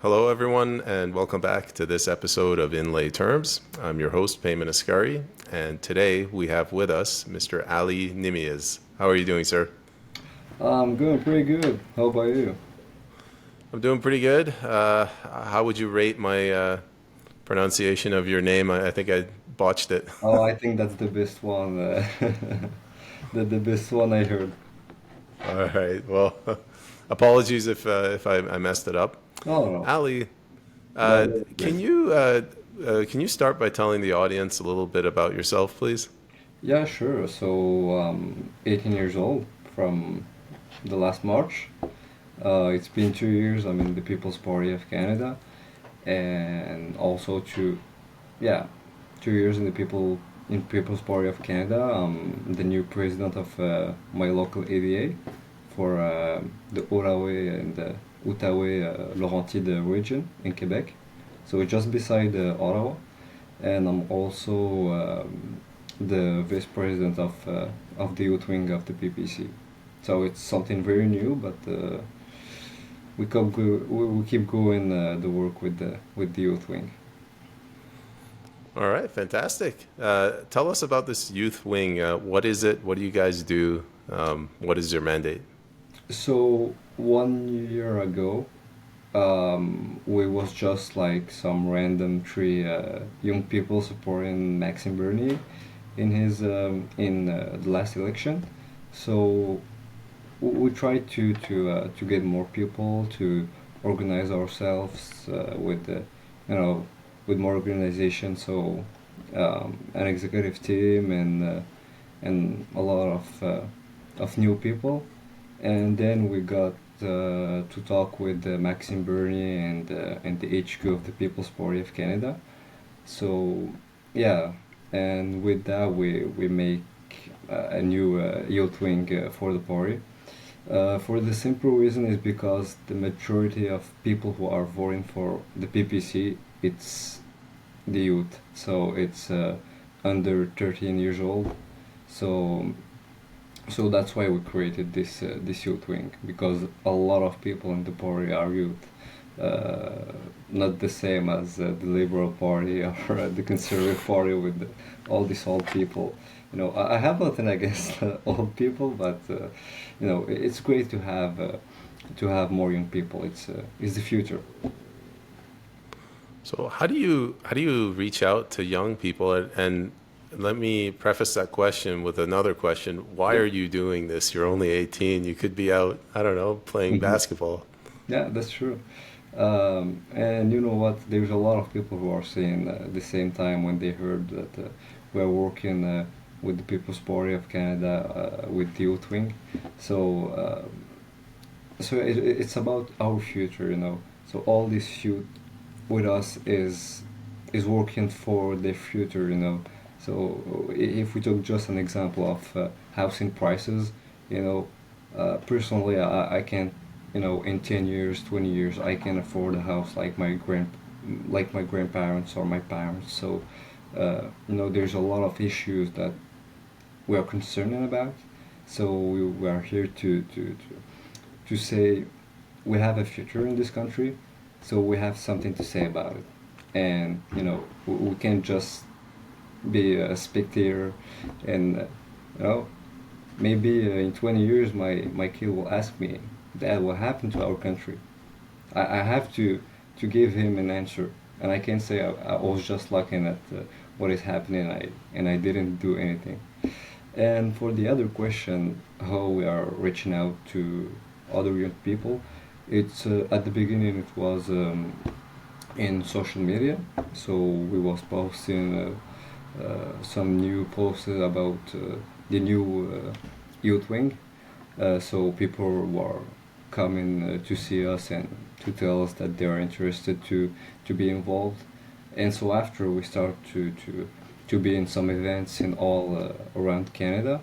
Hello, everyone, and welcome back to this episode of In Lay Terms. I'm your host, Payman Ascari, and today we have with us Mr. Ali Nmyes. How are you doing, sir? I'm doing pretty good. How about you? I'm doing pretty good. How would you rate my pronunciation of your name? I think I botched it. Oh, I think that's the best one. The best one I heard. All right. Well, apologies if I messed it up. No, no, Ali, no, uh, that's can great. you start by telling the audience a little bit about yourself, please? Yeah, sure. So, 18 years old from the last March. It's been 2 years. I'm in the People's Party of Canada, and also yeah, 2 years in the People's Party of Canada. I'm the new president of my local ADA for the Outaouais and the Outaouais Laurentide region in Quebec. So it's just beside Ottawa, and I'm also the vice president of the youth wing of the PPC. So it's something very new, but we keep going the work with the youth wing. All right, fantastic. Tell us about this youth wing. What is it? What do you guys do? What is your mandate? So 1 year ago, we was just like some random three young people supporting Maxime Bernier in his in the last election. So we tried to get more people to organize ourselves with with more organization. So an executive team and a lot of new people, and then we got to talk with Maxime Bernier and the HQ of the People's Party of Canada. So yeah, and with that we make a new youth wing for the party. For the simple reason is because the majority of people who are voting for the PPC, it's the youth. So it's under 13 years old. So that's why we created this youth wing, because a lot of people in the party are youth. Not the same as the Liberal Party or the Conservative Party with all these old people. I have nothing against old people, but it's great to have more young people. It's the future. So, how do you reach out to young people? And let me preface that question with another question. Why Yeah. are you doing this? You're only 18. You could be out, I don't know, playing basketball. Yeah, that's true. And you know what? There's a lot of people who are saying the same time when they heard that we're working with the People's Party of Canada with the Youth Wing. So, it's about our future, So all this youth with us is working for their future, So if we took just an example of housing prices, personally I can't, in 10 years, 20 years, I can afford a house like my grandparents or my parents. So there's a lot of issues that we are concerned about. So we are here to say we have a future in this country, so we have something to say about it. And we can't just be a spectator. And you know maybe in 20 years my kid will ask me, Dad, what happened to our country? I have to give him an answer, and I can't say I was just looking at what is happening, and I didn't do anything. And for the other question, how we are reaching out to other young people, it's at the beginning it was in social media. So we was posting some new posts about the new youth wing. So people were coming to see us and to tell us that they are interested to be involved. And so after we start to be in some events in all around Canada,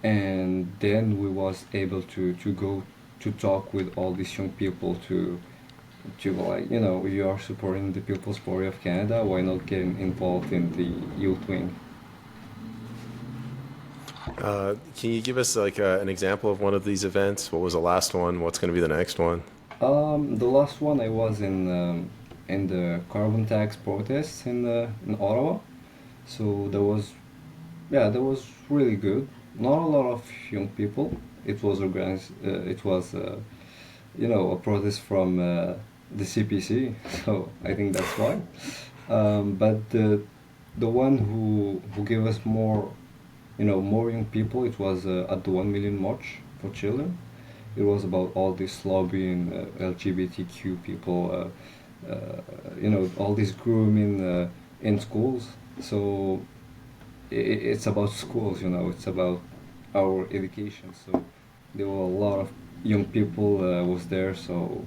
and then we was able to go to talk with all these young people to like, you are supporting the People's Party of Canada, why not getting involved in the youth wing? Can you give us like an example of one of these events? What was the last one? What's going to be the next one? The last one I was in the carbon tax protests in Ottawa. So that was, yeah, that was really good. Not a lot of young people. It was organized. It was a protest from the CPC. So I think that's why. But the one who gave us more, more young people. It was at the 1 million March for Children. It was about all this lobbying, LGBTQ people, all this grooming in schools. So it's about schools, it's about our education. So there were a lot of young people was there. So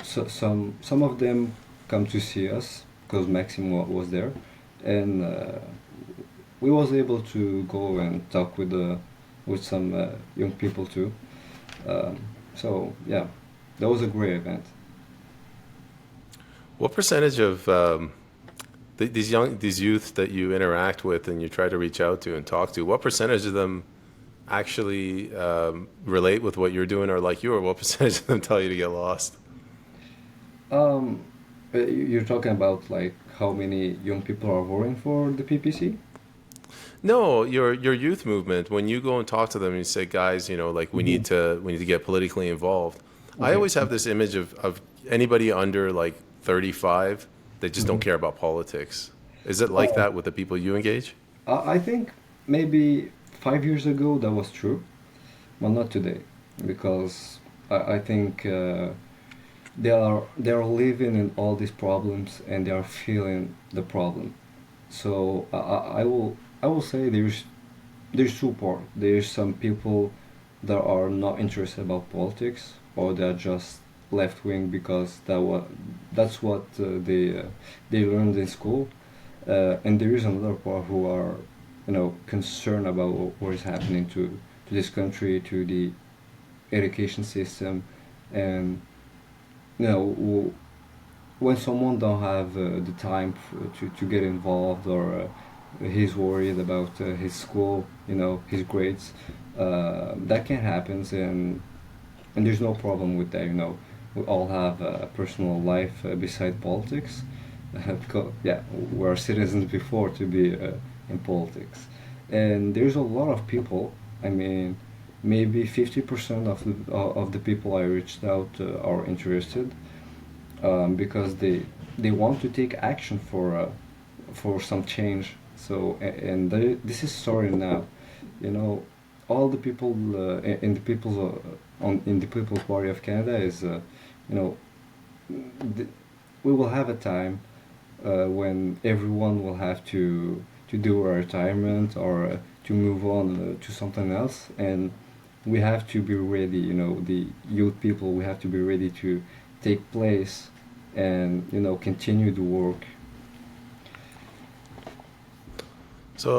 some of them come to see us because Maxim was there, and we was able to go and talk with some young people too. Um, so yeah, that was a great event. What percentage of these youth that you interact with and you try to reach out to and talk to, what percentage of them actually relate with what you're doing or like you, or what percentage of them tell you to get lost? Um, you're talking about like how many young people are voting for the PPC? No, your youth movement. When you go and talk to them, and you say, "Guys, like Hmm. we need to get politically involved." I Okay. always have this image of anybody under like 35. They just don't Hmm. care about politics. Is it like Oh, that with the people you engage? I think maybe 5 years ago that was true, but not today, because I think they are living in all these problems and they are feeling the problem. So I will say there's two parts. There's some people that are not interested about politics, or they're just left wing because that's what they learned in school. And there is another part who are, concerned about what is happening to this country, to the education system, and when someone don't have the time to get involved, or he's worried about his school, his grades, that can happen, and there's no problem with that. We all have a personal life beside politics. Because, yeah, we're citizens before to be in politics, and there's a lot of people. I mean, maybe 50% of the people I reached out are interested, because they want to take action for some change. So and this is starting now. You know, all the people in the people's in the People's Party of Canada is, you know, th- we will have a time when everyone will have to do a retirement, or to move on to something else, and we have to be ready. The youth people, we have to be ready to take place and continue the work. So,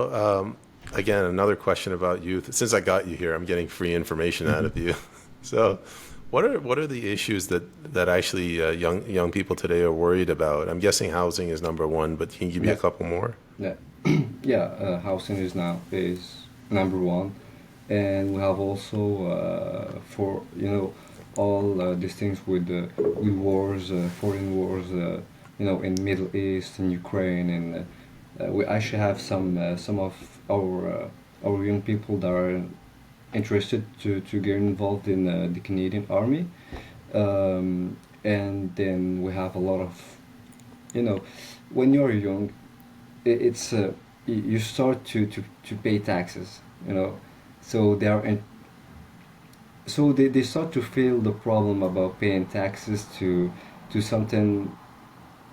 again, another question about youth. Since I got you here, I'm getting free information out Hmm. of you. So, what are the issues that actually young people today are worried about? I'm guessing housing is number one, but can you give me a Yeah, couple more? yeah, yeah. Housing is number one, and we have also for all these things with wars, foreign wars, in Middle East and Ukraine, and we actually have some of our young people that are interested to get involved in the Canadian Army, and then we have a lot of, you know when you're young, it's you start to pay taxes, so they start to feel the problem about paying taxes to something,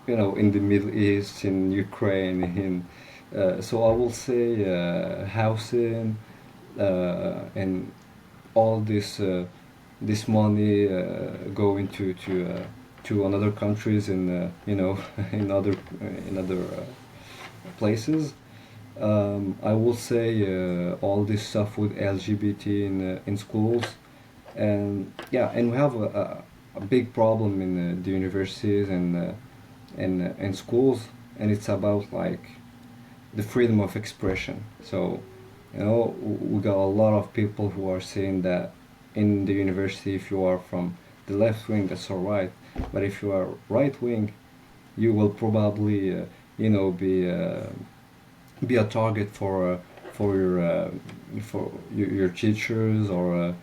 in the Middle East, in Ukraine, so I will say housing, and all this money going to another countries, in in other places. I will say all this stuff with LGBT in schools, and yeah, and we have a big problem in the universities and schools, and it's about like the freedom of expression. So, we got a lot of people who are saying that in the university, if you are from the the left wing, that's all right. But if you are right wing, you will probably be a target for your teachers, or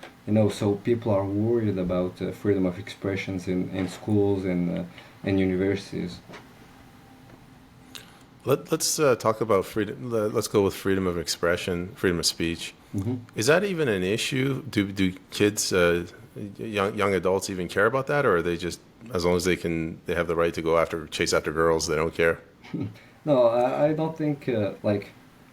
so people are worried about freedom of expressions in schools and universities. Let's talk about freedom. Let's go with freedom of expression, freedom of speech. Hmm. Is that even an issue? Do kids, young adults, even care about that, or are they just, as long as they have the right to go after chase after girls, they don't care? No, I don't think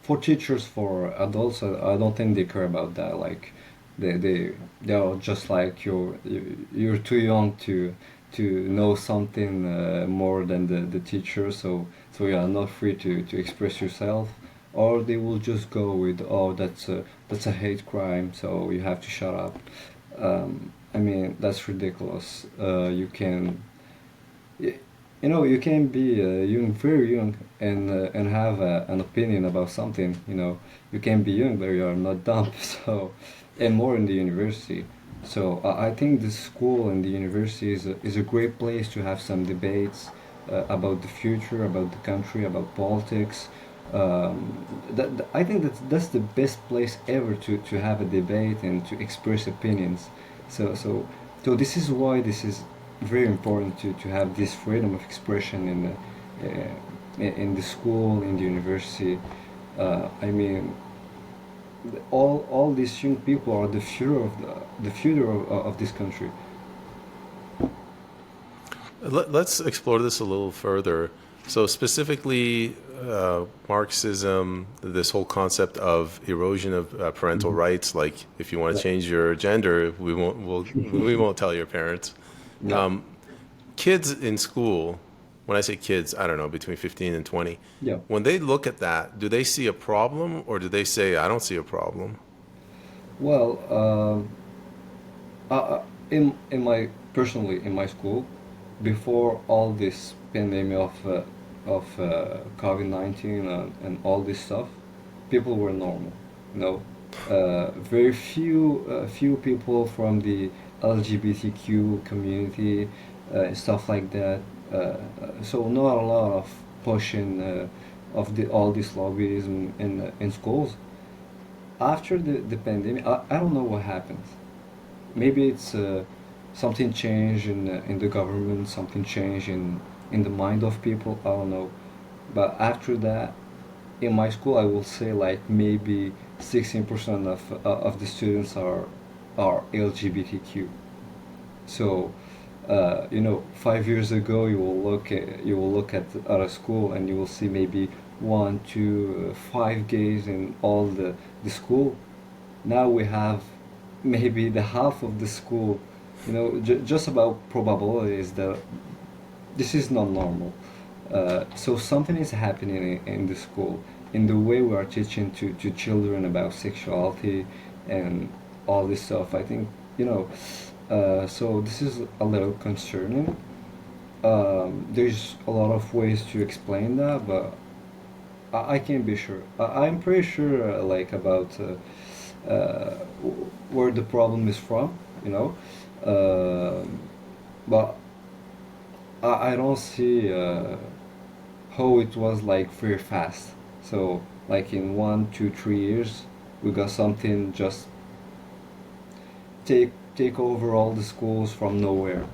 for teachers, for adults, I don't think they care about that. Like they are just like you're too young to know something more than the teacher, so you are not free to express yourself, or they will just go with, oh, that's a hate crime, so you have to shut up. I mean, that's ridiculous. Y- you can be young, very young, and have an opinion about something. You can be young, but you are not dumb. So, and more in the university. So I think the school and the university is a great place to have some debates about the future, about the country, about politics. I think that's the best place ever to have a debate and to express opinions. So so so this is why this is very important to have this freedom of expression in the school, in the university. I mean, all these young people are the future of the future of this country. Let's explore this a little further. So specifically, Marxism, this whole concept of erosion of parental Hmm. rights, like if you want to Yeah. change your gender, we won't tell your parents. Yeah. Kids in school, when I say kids, I don't know, between 15 and 20, Yeah. when they look at that, do they see a problem or do they say, I don't see a problem? Well, in my personally in my school, before all this pandemic of COVID-19 and all this stuff, people were normal. You know, very few people from the LGBTQ community, stuff like that. So not a lot of pushing of all this lobbyism in schools. After the pandemic, I don't know what happened. Maybe it's something changed in the government, something changed in the mind of people. I don't know. But after that, in my school, I will say like maybe 16% of the students are LGBTQ. So, 5 years ago, you will look at a school and you will see maybe one, two, five gays in all the school. Now we have maybe the half of the school. Just about probabilities that this is not normal. So something is happening in the school, in the way we are teaching to children about sexuality and all this stuff. I think, so this is a little concerning. There's a lot of ways to explain that, but I can't be sure. I'm pretty sure, like, about where the problem is from, you know. But I don't see how it was like very fast. So like in 1, 2, 3 years, we got something just take over all the schools from nowhere.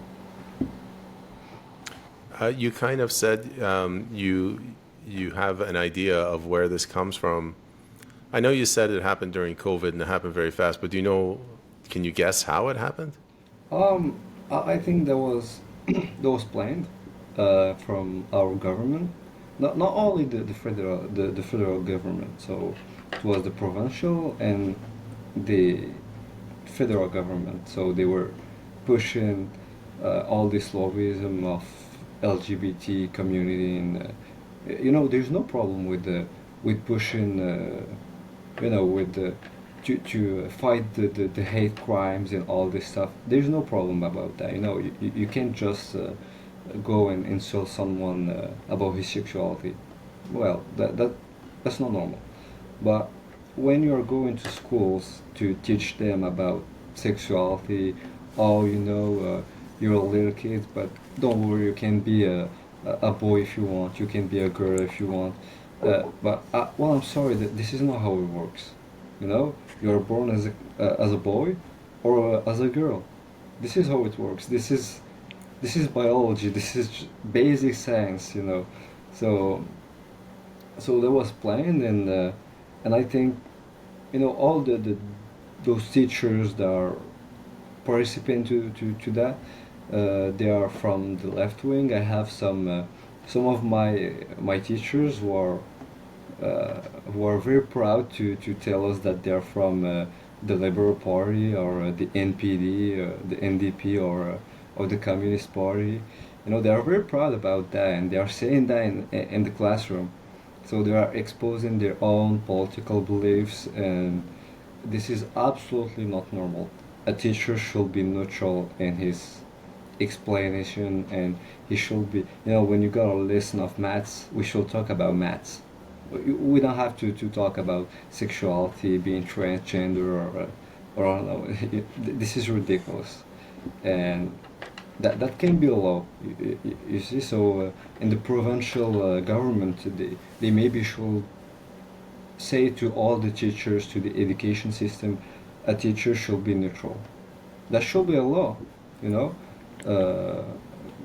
You kind of said you have an idea of where this comes from. I know you said it happened during COVID and it happened very fast, but do you know, can you guess how it happened? I think that was planned from our government, not only the federal government. So it was the provincial and the federal government. So they were pushing all this lobbyism of LGBT community, and there's no problem with pushing with the to fight the hate crimes and all this stuff. There's no problem about that. You can't just go and insult someone about his sexuality. Well, that's not normal. But when you're going to schools to teach them about sexuality, or you're a little kid, but don't worry, you can be a boy if you want, you can be a girl if you want. But well, I'm sorry that this is not how it works. You know, you're born as a boy or as a girl. This is how it works. This is biology. This is basic science. You know, so that was planned, and I think all those teachers that are participating to that, they are from the left wing. I have some of my teachers who are very proud to tell us that they're from the Labour Party or the NPD, the NDP, or the Communist Party. They are very proud about that, and they are saying that in the classroom. So they are exposing their own political beliefs, and this is absolutely not normal. A teacher should be neutral in his explanation, and he should be, when you got a lesson of maths, we should talk about maths. We don't have to talk about sexuality, being transgender, or I don't know. This is ridiculous, and that can be a law. You see. So in the provincial government, they maybe should say to all the teachers, to the education system, a teacher should be neutral. That should be a law, you know, uh,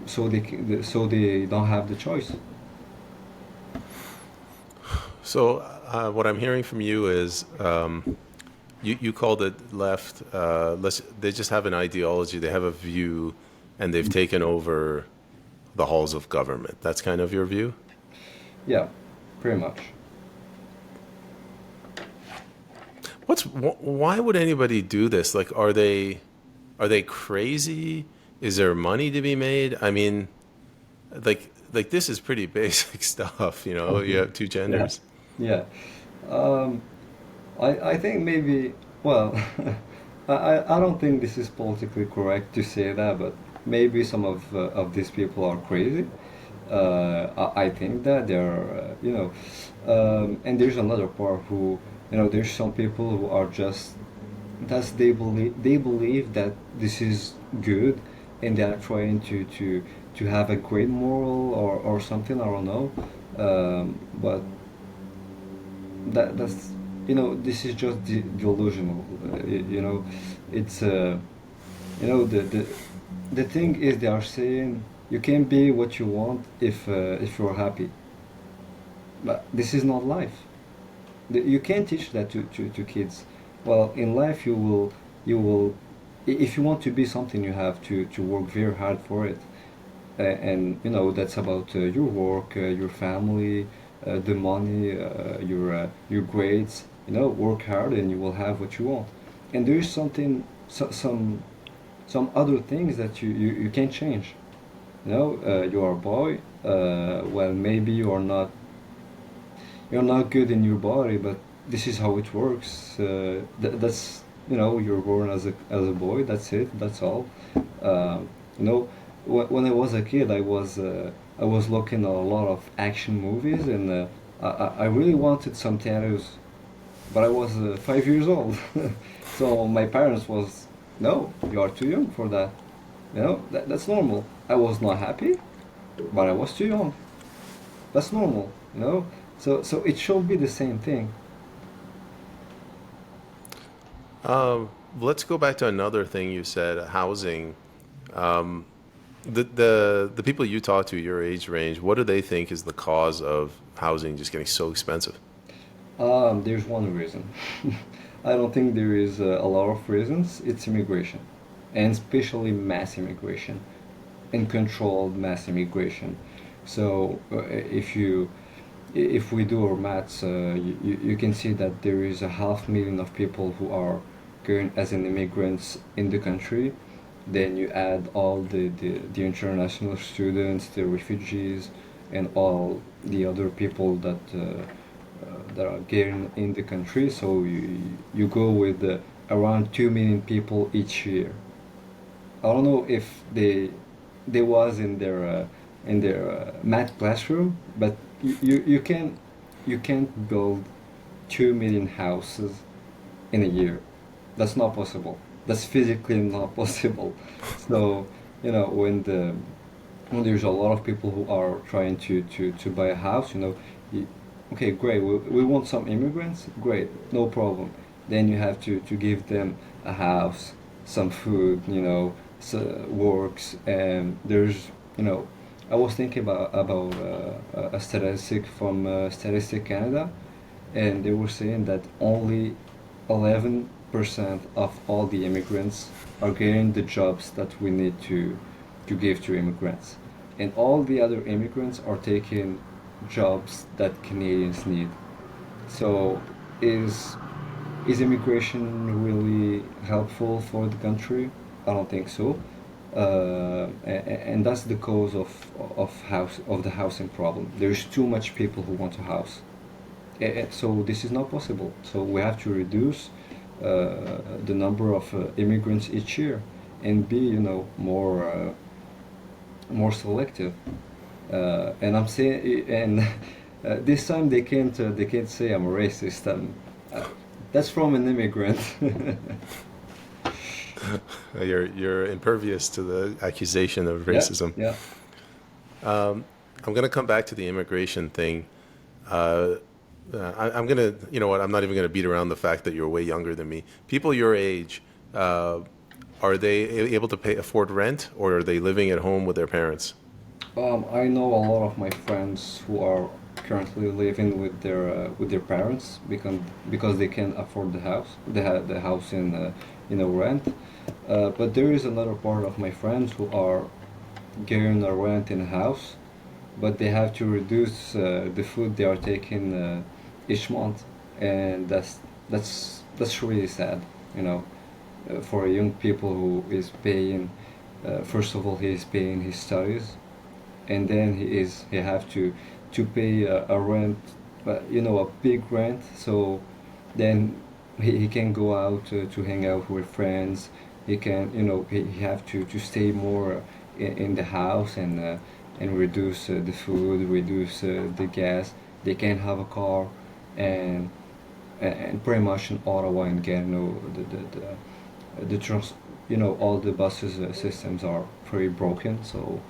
so they don't have the choice. So what I'm hearing from you is you called it left. They just have an ideology, they have a view, and they've taken over the halls of government. That's kind of your view? Yeah, pretty much. Why would anybody do this? Like, are they crazy? Is there money to be made? I mean, like this is pretty basic stuff, you know. You have two Yeah, genders. yeah. Um, I think maybe, well, I don't think this is politically correct to say that, but maybe some of these people are crazy. I think that they're, and there's another part who, there's some people who are just, they believe that this is good, and they are trying to have a great moral or something. I don't know, but that's this is just delusional. It's the thing is they are saying you can be what you want if you're happy, but this is not life. You can't teach that to kids. Well, in life you will if you want to be something, you have to work very hard for it. And that's about your work, your family, the money, your grades. Work hard and you will have what you want. And there is something, some other things that you can't change. You are a boy. Well, maybe you're not good in your body, but this is how it works. That's you're born as a boy. That's it. That's all. Uh, you know, when I was a kid, I was looking at a lot of action movies, and I really wanted some tattoos, but I was 5 years old. So my parents was, no, you are too young for that. That's normal. I was not happy, but I was too young. That's normal. So it should be the same thing. Let's go back to another thing you said, housing. The people you talk to, your age range, what do they think is the cause of housing just getting so expensive? There's one reason. I don't think there is a lot of reasons. It's immigration, and especially mass immigration and controlled mass immigration. So if we do our maths, you can see that there is a 500,000 of people who are going as an immigrants in the country. Then you add all the international students, the refugees, and all the other people that are getting in the country. So you go with around 2 million people each year. I don't know if they was in their math classroom, but you can't build 2 million houses in a year. That's not possible. That's physically not possible. So when there's a lot of people who are trying to buy a house, you, okay, great, we want some immigrants, great, no problem. Then you have to give them a house, some food, so works, and there's, you know, I was thinking about a statistic from Statistic Canada, and they were saying that only 11% of all the immigrants are getting the jobs that we need to give to immigrants. And all the other immigrants are taking jobs that Canadians need. So is is immigration really helpful for the country? I don't think so. And that's the cause of the housing problem. There's too much people who want a house. So this is not possible. So we have to reduce the number of immigrants each year and be, more selective. And I'm saying, and this time they can't say I'm a racist. That's from an immigrant. You're impervious to the accusation of Yeah, racism. yeah. I'm going to come back to the immigration thing. I'm going to, you know what, I'm not even going to beat around the fact that you're way younger than me. People your age, are they able to afford rent, or are they living at home with their parents? I know a lot of my friends who are currently living with their parents because they can afford the house, the house in rent. But there is another part of my friends who are getting a rent in a house, but they have to reduce the food they are taking each month, and that's really sad, for a young people who is paying. First of all, he is paying his studies, and then he have to pay a rent, a big rent. So then he can go out to hang out with friends. He can, he have to stay more in the house, and reduce the food, reduce the gas. They can't have a car, and and pretty much in Ottawa and Gatineau, the trans, all the buses systems are pretty broken. So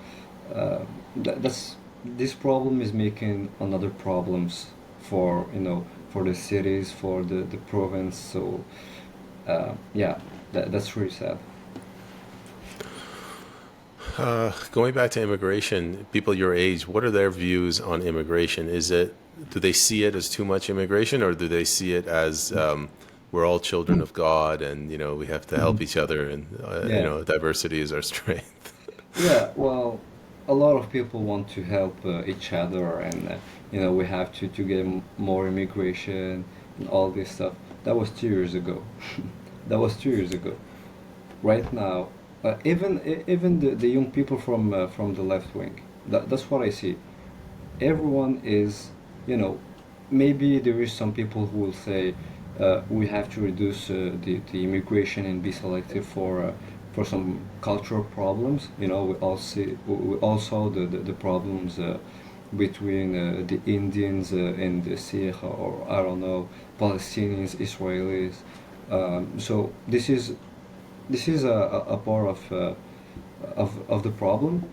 uh, that's this problem is making another problems for for the cities, for the province. So yeah, that's really sad. Going back to immigration, people your age, what are their views on immigration? Do they see it as too much immigration, or do they see it as we're all children of God, and we have to help each other, and Yeah, diversity is our strength? yeah. Well, a lot of people want to help each other, and we have to get more immigration and all this stuff. That was 2 years ago. That was 2 years ago. Right now, even the young people from the left wing, that's what I see. Everyone is, you know, maybe there is some people who will say we have to reduce the immigration and be selective for some cultural problems. We all saw the problems between the Indians and the Sikh, or I don't know, Palestinians, Israelis. So this is a part of the problem,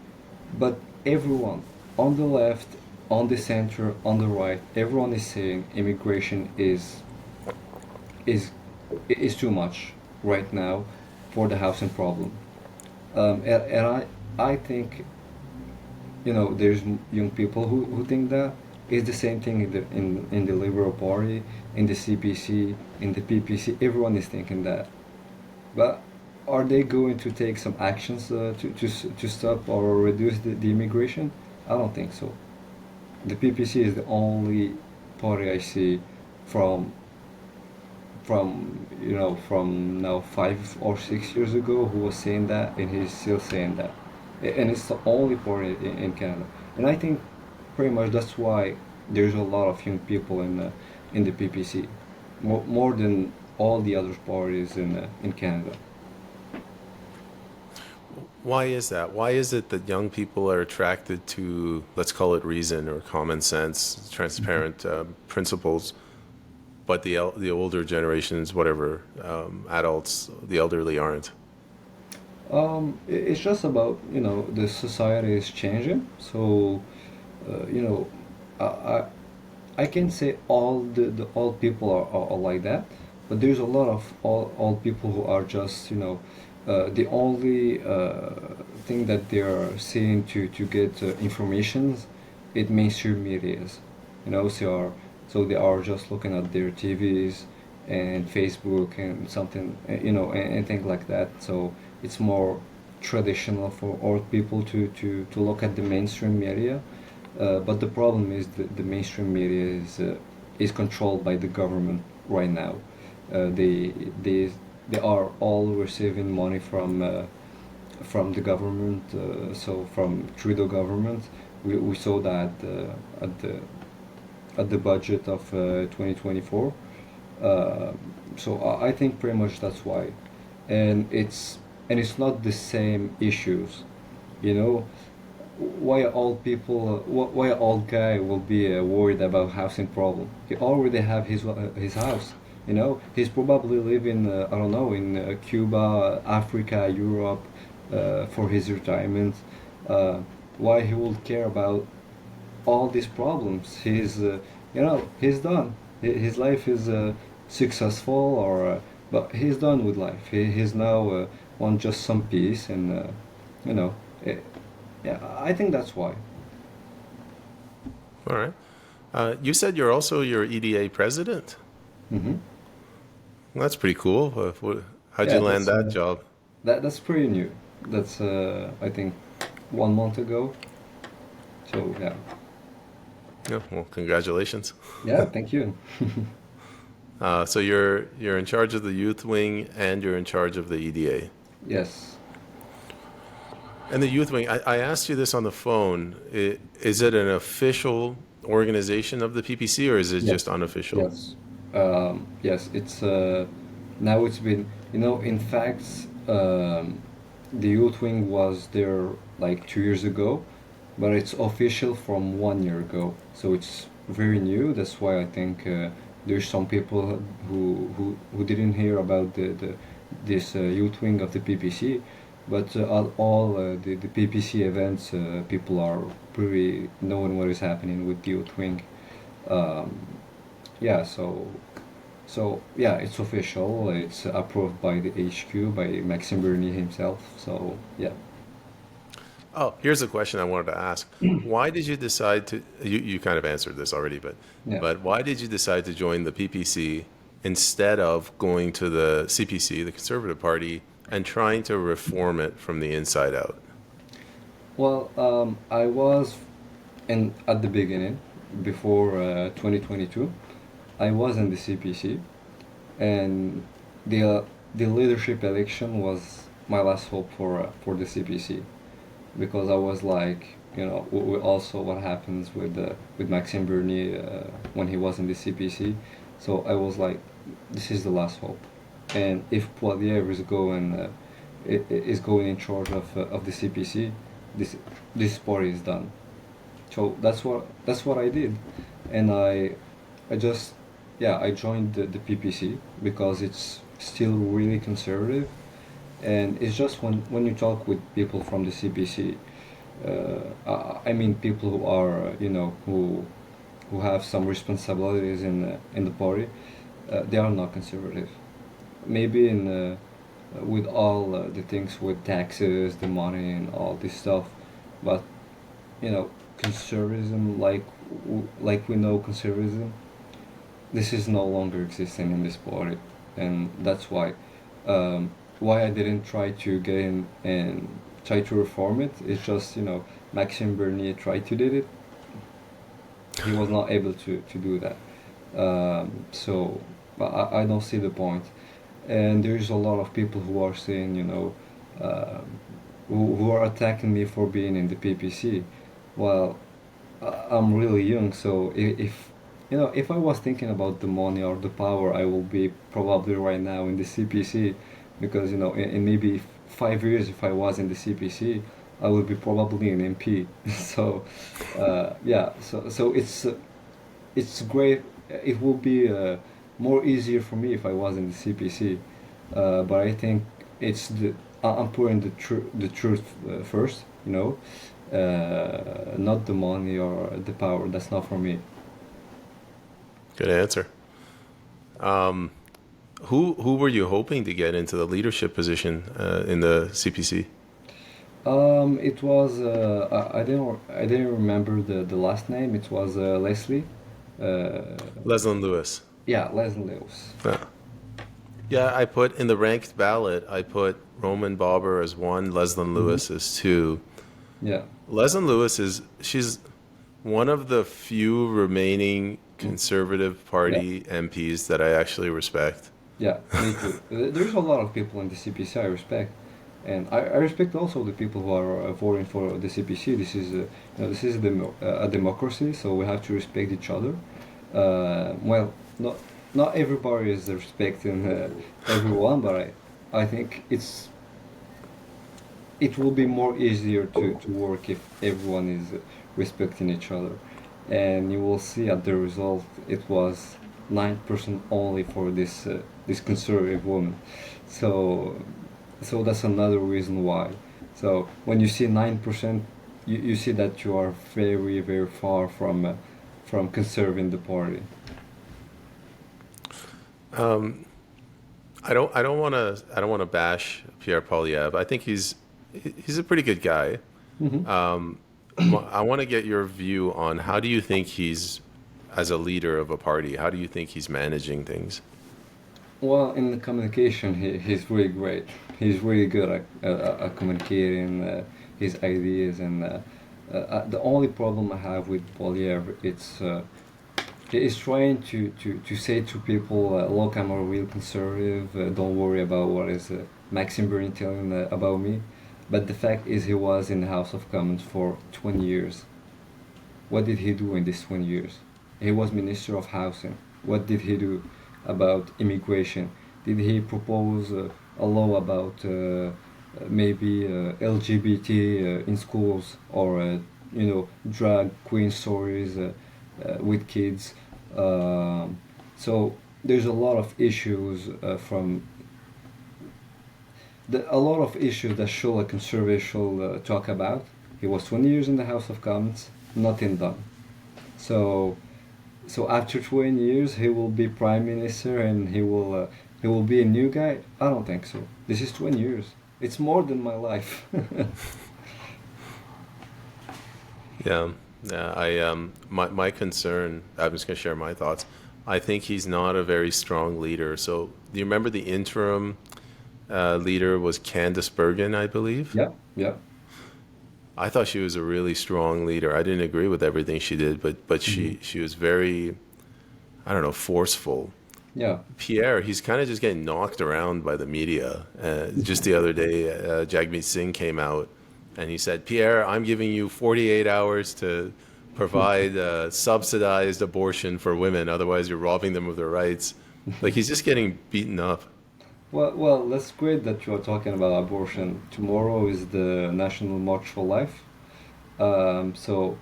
but everyone on the left, on the center, on the right, everyone is saying immigration is is too much right now for the housing problem. And I think there's young people who think that. It's the same thing in the Liberal Party, in the CPC, in the PPC. Everyone is thinking that. But are they going to take some actions to stop or reduce the immigration? I don't think so. The PPC is the only party I see from from now 5 or 6 years ago who was saying that, and he's still saying that, and it's the only party in Canada. And I think pretty much that's why there's a lot of young people in the PPC, more than all the other parties in Canada. Why is that? Why is it that young people are attracted to, let's call it reason or common sense, transparent principles, but the older generations, whatever, adults, the elderly aren't? It's just about, the society is changing. So, you know, I, I I can't say all the old people are like that, but there's a lot of old people who are just, the only thing that they are seeing to get information it mainstream medias, so they are just looking at their TVs and Facebook and something, and things like that. So it's more traditional for old people to look at the mainstream media, but the problem is that the mainstream media is controlled by the government right now. They they are all receiving money from the government, so from Trudeau government. We saw that at the budget of 2024. Uh, so I think pretty much that's why, and it's not the same issues, you know. Why old people? Why an old guy will be worried about housing problem? He already have his house. He's probably living, I don't know, in Cuba, Africa, Europe, for his retirement. Uh, why he will care about all these problems? He's done. His life is successful, but he's done with life. He's now on just some peace, and you know, it, yeah, I think that's why. All right. You said you're also your EDA president. Hmm. Well, that's pretty cool. How'd you Yeah, land that job? that's pretty new. That's I think 1 month ago. So yeah, Yeah, well, congratulations. yeah. Thank you. So you're in charge of the youth wing and you're in charge of the EDA. Yes, And the youth wing, I asked you this on the phone. Is it an official organization of the PPC or is it just yes, unofficial? yes, yes. It's now it's been, in fact, the youth wing was there like 2 years ago, but it's official from 1 year ago. So it's very new. That's why I think there's some people who didn't hear about the this youth wing of the PPC, but all the PPC events, people are pretty knowing what is happening with the youth wing. Um, yeah, so yeah, it's official. It's approved by the HQ by Maxime Bernier himself. So yeah. Oh, here's a question I wanted to ask. Why did you decide to, you kind of answered this already, Yeah. but why did you decide to join the PPC instead of going to the CPC, the Conservative Party, and trying to reform it from the inside out? Well, I was in at the beginning, before 2022, I was in the CPC, and the leadership election was my last hope for the CPC, because I was like, also what happens with Maxime Bernier when he was in the CPC. So I was like, this is the last hope, and if Poilievre is going in charge of the CPC, this this party is done. So that's what I did, and I just, yeah, I joined the PPC because it's still really conservative, and it's just when you talk with people from the CPC, I mean people who are who have some responsibilities in the party, they are not conservative. Maybe in with all the things with taxes, the money, and all this stuff, but conservatism, like we know conservatism, this is no longer existing in this party, and that's why I didn't try to get in and try to reform it. It's just, Maxime Bernier tried to do it. He was not able to do that. So but I don't see the point. And there's a lot of people who are saying, um, who are attacking me for being in the PPC. Well, I'm really young, so if I was thinking about the money or the power, I will be probably right now in the CPC, because in maybe 5 years, if I was in the CPC, I would be probably an MP. So yeah, so it's great. It will be more easier for me if I was in the CPC, but I think it's I'm putting the truth first, not the money or the power. That's not for me. Good answer. Who were you hoping to get into the leadership position in the CPC? It was I didn't remember the last name. It was Leslie. Uh, Leslyn Lewis. yeah, Leslie Lewis. Yeah. Yeah, I put in the ranked ballot, I put Roman Bobber as one, Leslyn Hmm. Lewis as two. Yeah. Leslyn Lewis she's one of the few remaining Mm. Conservative Yeah. Party MPs that I actually respect. Yeah. Me too. There's a lot of people in the CPC I respect, and I respect also the people who are voting for the CPC. This is a democracy, so we have to respect each other. Well, not everybody is respecting everyone, but I think it will be more easier to work if everyone is respecting each other. And you will see at the result it was 9% only for this conservative woman. So so that's another reason why. So when you see 9%, you see that you are very very far from conserving the party. I don't want to bash Pierre Poilievre. I think he's a pretty good guy. Hmm. I want to get your view on how do you think he's as a leader of a party? How do you think he's managing things? Well, in the communication, he's really great. He's really good at communicating his ideas, and the only problem I have with Polyev, he is trying to say to people, look, I'm a real conservative. Don't worry about what is Maxime Bernier telling about me. But the fact is, he was in the House of Commons for 20 years. What did he do in these 20 years? He was Minister of Housing. What did he do about immigration? Did he propose a law about maybe LGBT in schools, or drag queen stories with kids? So there's a lot of issues a lot of issues that show a conservative should talk about. He was 20 years in the House of Commons, nothing done. So so after 20 years, he will be prime minister and he will be a new guy. I don't think so. This is 20 years. It's more than my life. Yeah, yeah. My concern. I'm just going to share my thoughts. I think he's not a very strong leader. So, do you remember the interim leader was Candice Bergen, I believe? Yeah, yeah. I thought she was a really strong leader. I didn't agree with everything she did, but Hmm. she was very, I don't know, forceful. Yeah. Pierre, he's kind of just getting knocked around by the media. Just the other day, Jagmeet Singh came out and he said, Pierre, I'm giving you 48 hours to provide subsidized abortion for women. Otherwise, you're robbing them of their rights. Like he's just getting beaten up. Well, that's great that you are talking about abortion. Tomorrow is the National March for Life. So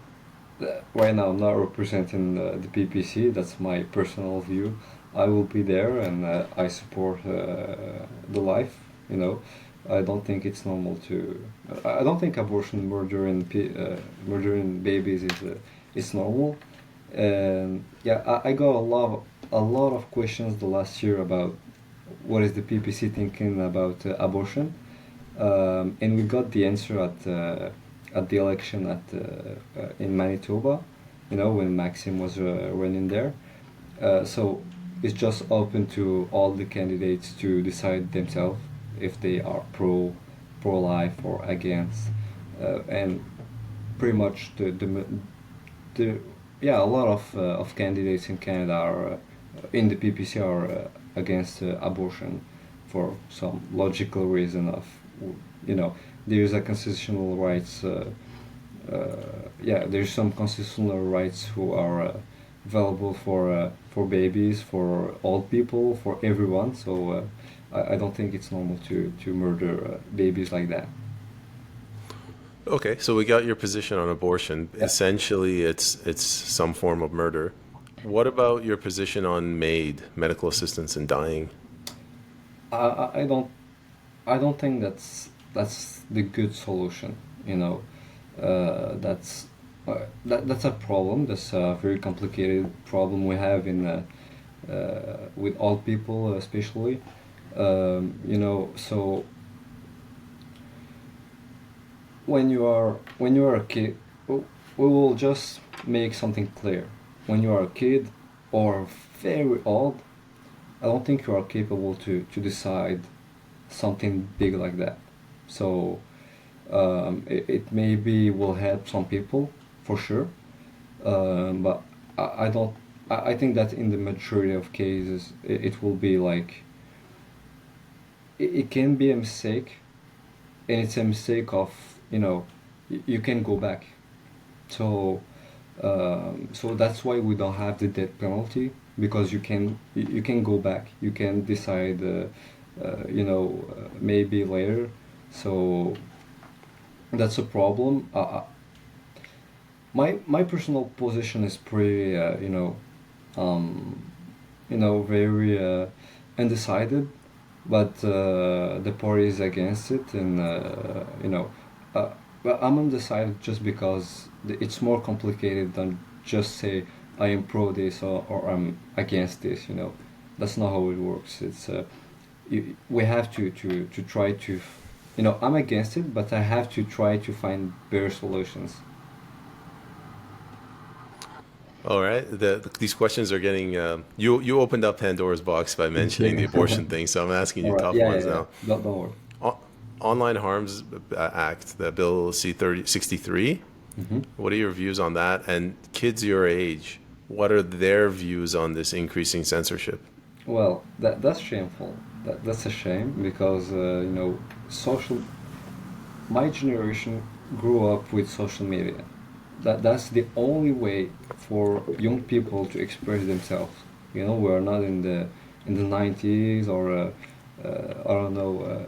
right now I'm not representing the PPC. That's my personal view. I will be there, and I support the life. You know, I don't think it's normal to. I don't think abortion, murdering babies is normal. And yeah, I got a lot of questions the last year about what is the PPC thinking about abortion, and we got the answer at the election in Manitoba, when Maxim was running there. So it's just open to all the candidates to decide themselves if they are pro life or against, and pretty much the yeah, a lot of candidates in Canada are in the PPC are against abortion for some logical reason of, you know there is a constitutional rights, yeah, there's some constitutional rights who are available for babies, for old people, for everyone. So I don't think it's normal to murder babies like that. Okay, so we got your position on abortion. Yeah. Essentially, it's some form of murder. What about your position on MAID, medical assistance in dying? I don't think that's that's the good solution. You know, that's a problem. That's a very complicated problem we have in with all people, especially. You know, so when you are a kid, we will just make something clear. When you are a kid or very old, I don't think you are capable to decide something big like that. So it maybe will help some people for sure, but I don't. I think that in the majority of cases, it will be like it can be a mistake, and it's a mistake of, you know, you can go back. So so that's why we don't have the death penalty, because you can go back. You can decide, you know, maybe later. So that's a problem. My personal position is pretty, um, very undecided, but the party is against it, and but I'm undecided just because it's more complicated than just say I am pro this, or I'm against this. You know, that's not how it works. It's we have to try to, you know, I'm against it, but I have to try to find better solutions. All right. These questions are getting. You opened up Pandora's box by mentioning the Okay. abortion thing, so I'm asking All you right. tough Yeah, ones yeah, yeah. now. Don't worry. O- Online Harms Act, the Bill C-3063. Mm-hmm. What are your views on that? And kids your age, what are their views on this increasing censorship? Well, that's shameful. That's a shame because social. My generation grew up with social media. That's the only way for young people to express themselves. You know, we're not in the 90s, or I don't know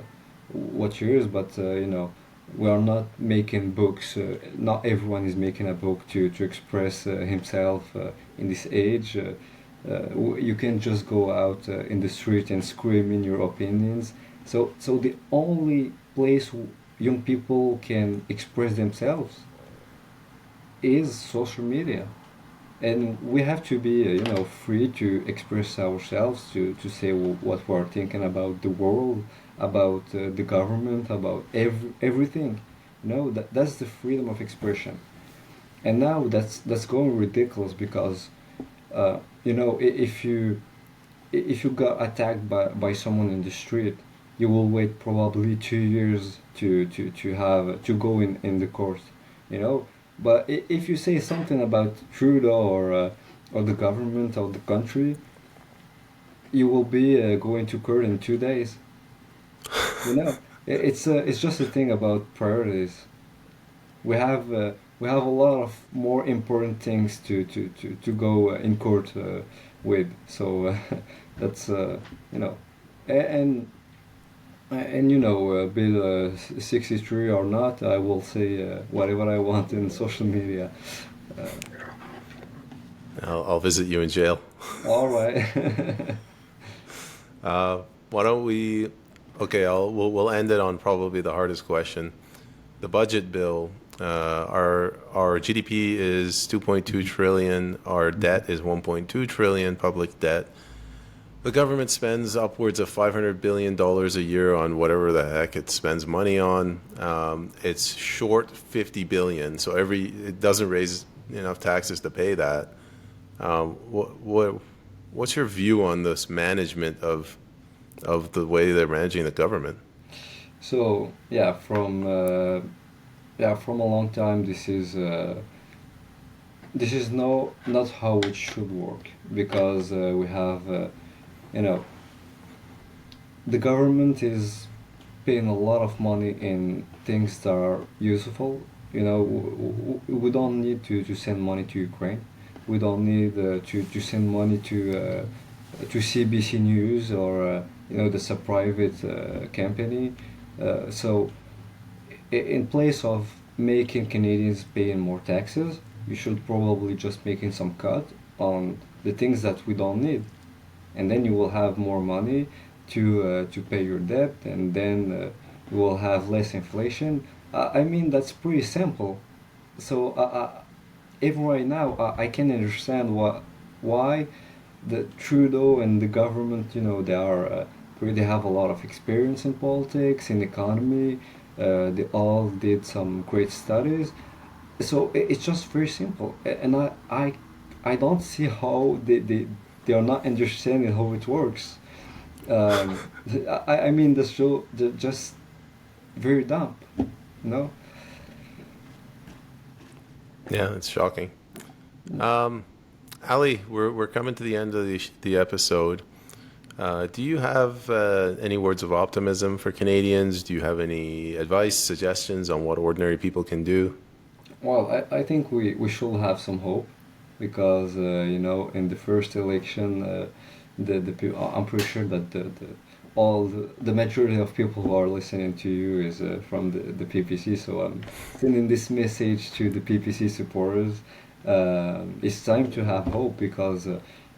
what years, but we are not making books. Not everyone is making a book to express himself in this age. You can just go out in the street and scream in your opinions. So the only place young people can express themselves is social media, and we have to be free to express ourselves, to say what we're thinking about the world, about the government, about everything. That's the freedom of expression. And now that's going ridiculous because if you got attacked by someone in the street, you will wait probably 2 years to have to go in the court, you know. But if you say something about Trudeau, or the government of the country, you will be going to court in 2 days. You know, it's just a thing about priorities. We have a lot of more important things to go in court with. So that's you know, and Bill 63 or not, I will say whatever I want in social media. Uh, I'll visit you in jail. all right. Why don't we? Okay, we'll end it on probably the hardest question. The budget bill. Our GDP is 2.2 trillion. Our debt is 1.2 trillion. Public debt. The government spends upwards of $500 billion a year on whatever the heck it spends money on. It's short 50 billion, so it doesn't raise enough taxes to pay that. What's your view on this management of the way they're managing the government? So from a long time, this is no not how it should work, because we have you know the government is paying a lot of money in things that are useful. We don't need to send money to Ukraine. We don't need to send money to CBC News, or that's a private company. So in place of making Canadians paying more taxes, you should probably just making some cut on the things that we don't need, and then you will have more money to pay your debt, and then we will have less inflation. I mean, that's pretty simple. So even right now, I can understand why the Trudeau and the government, they are they have a lot of experience in politics, in economy. They all did some great studies. So it's just very simple, and I don't see how they are not understanding how it works. Um, I mean, the show just very dumb, you know. Yeah, it's shocking. Um, Ali, we're coming to the end of the episode. Do you have any words of optimism for Canadians? Do you have any advice, suggestions on what ordinary people can do? Well, I think we should have some hope because in the first election, I'm pretty sure that the majority of people who are listening to you is from the PPC. So I'm sending this message to the PPC supporters. It's time to have hope because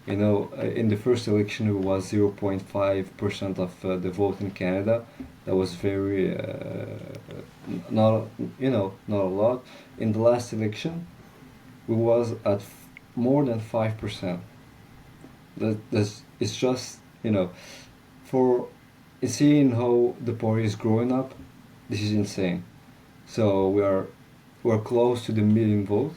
in the first election it was 0.5% of the vote in Canada. That was very not not a lot. In the last election, we was at more than 5%. That's it's just for seeing how the party is growing up. This is insane. So we're close to the million vote.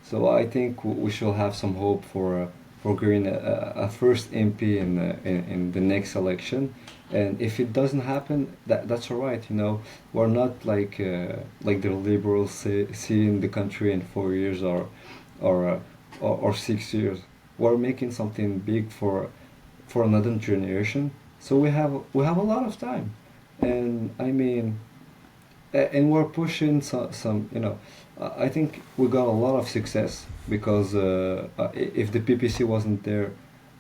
So I think we should have some hope for getting a first MP in the next election. And if it doesn't happen, that's all right. We're not like the liberals see in the country in 4 years or 6 years. We're making something big for another generation. So we have a lot of time, and I mean, and we're pushing some. I think we got a lot of success because if the PPC wasn't there,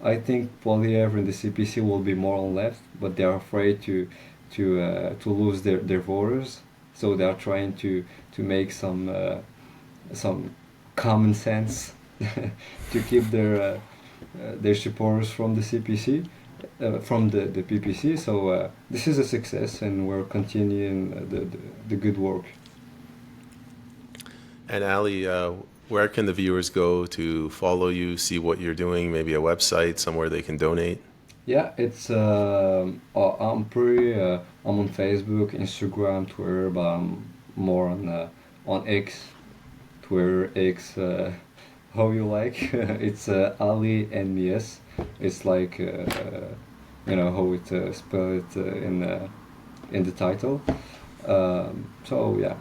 I think Poilievre and the CPC will be more on left, but they are afraid to lose their voters, so they are trying to make some common sense to keep their supporters from the CPC, from the PPC. So this is a success, and we're continuing the good work. And Ali, where can the viewers go to follow you, see what you're doing, maybe a website, somewhere they can donate? Yeah, it's I'm on Facebook, Instagram, Twitter, but I'm more on X, Twitter, X, how you like. It's Ali Nmyes. It's like how it spell it in the title. So yeah.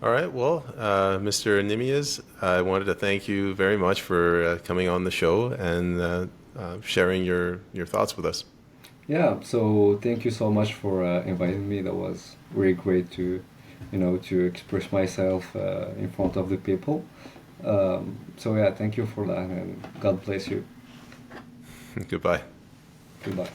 All right. Well, Mr. Nmyes, I wanted to thank you very much for coming on the show and sharing your thoughts with us. Yeah, so thank you so much for inviting me. That was really great to express myself in front of the people. So yeah, thank you for that, and God bless you. Goodbye. Goodbye.